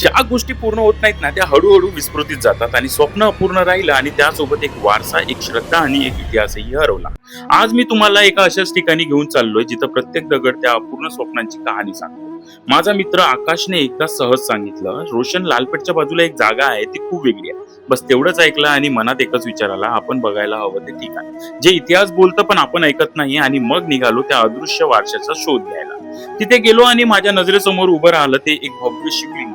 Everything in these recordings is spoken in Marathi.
ज्या गोष्टी पूर्ण होत नाहीत ना त्या हळूहळू विस्मृतीत जातात आणि स्वप्न अपूर्ण राहिलं आणि त्यासोबत एक वारसा, एक श्रद्धा आणि एक इतिहासही हरवला. आज मी तुम्हाला एका अशाच ठिकाणी घेऊन चाललोय जिथं प्रत्येक दगड त्या अपूर्ण स्वप्नांची कहाणी सांगतो. माझा मित्र आकाशने एकदा सहज सांगितलं, रोशन, लालपेठच्या बाजूला एक जागा आहे ती खूप वेगळी आहे. बस तेवढंच ऐकलं आणि मनात एकच विचार आला, आपण बघायला हवं ते ठिकाण जे इतिहास बोलतं पण आपण ऐकत नाही. आणि मग निघालो त्या अदृश्य वारशाचा शोध घ्यायला. तिथे गेलो आणि माझ्या नजरेसमोर उभं राहिलं ते एक भव्य शिवलिंग.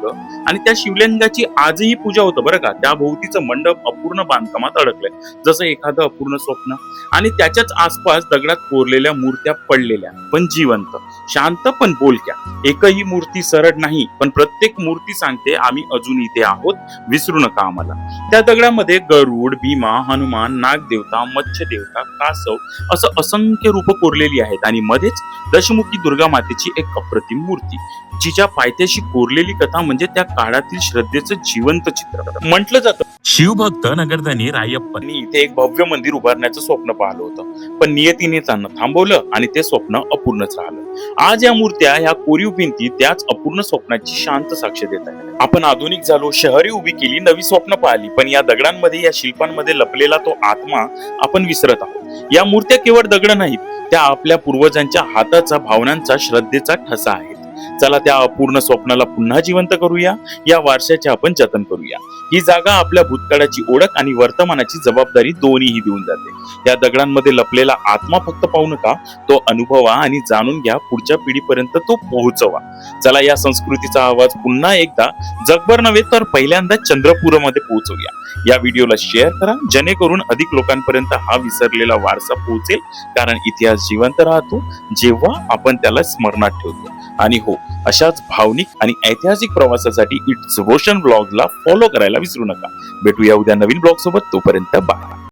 आणि त्या शिवलिंगाची आजही पूजा होतं बरं का. त्या भोवतीचं मंडप अपूर्ण बांधकामात अडकलंय, जसं एखादं अपूर्ण स्वप्न. आणि त्याच्याच आसपास दगडात कोरलेल्या मूर्त्या पडलेल्या, पण जिवंत, शांत पण बोलक्या. एकही मूर्ती सरळ नाही, पण प्रत्येक मूर्ती सांगते, आम्ही अजून इथे आहोत, विसरू नका आम्हाला. त्या दगडामध्ये गरुड, भीमा, हनुमान, नागदेवता, मत्स्यदेवता, कासव असं असंख्य रूप कोरलेली आहेत. आणि मध्येच दशमुखी दुर्गा मातेची एक अप्रतिम मूर्ती, जिच्या पायथ्याशी कोरलेली कथा म्हणजे त्या काळातील श्रद्धेचं जिवंत चित्र. म्हटलं जातं, शिवभक्त नगरधनी रायप्पांनी इथे एक भव्य मंदिर उभारण्याचं स्वप्न पाहिलं होतं, पण नियतीने त्यांना थांबवलं आणि ते स्वप्न अपूर्णच राहिलं. आज या मूर्त्या, ह्या कोरीव भिंती त्याच अपूर्ण स्वप्नाची शांत साक्ष देत आहेत. आपण आधुनिक झालो, शहरे उभी केली, नवी स्वप्न पाहिली, पण या दगडांमध्ये, या शिल्पांमध्ये लपलेला तो आत्मा आपण विसरत आहोत. या मूर्त्या केवळ दगड नाहीत, त्या आपल्या पूर्वजांच्या हाताचा, भावनांचा, श्रद्धेचा ठसा आहेत. चला त्या अपूर्ण स्वप्नाला पुन्हा जिवंत करूया, या वारशाचे आपण जतन करूया. ही जागा आपल्या भूतकाळाची ओळख आणि वर्तमानाची जबाबदारी दोन्हीही देऊन जाते. या दगडांमध्ये लपलेला आत्मा फक्त पाहू नका, तो अनुभवा आणि जाणून घ्या, पुढच्या पिढीपर्यंत तो पोहोचवा. चला या संस्कृतीचा आवाज पुन्हा एकदा जगभर नव्हे तर पहिल्यांदा चंद्रपूरमध्ये पोहोचवूया. या व्हिडिओला शेअर करा, जेणेकरून अधिक लोकांपर्यंत हा विसरलेला वारसा पोहोचेल. कारण इतिहास जिवंत राहतो जेव्हा आपण त्याला स्मरणात ठेवतो. आणि हो, अशाच भावनिक आणि ऐतिहासिक प्रवासासाठी इट्स रोशन ब्लॉगला फॉलो करायला विसरू नका. भेटूया उद्या नवीन ब्लॉग सोबत. तोपर्यंत बाय.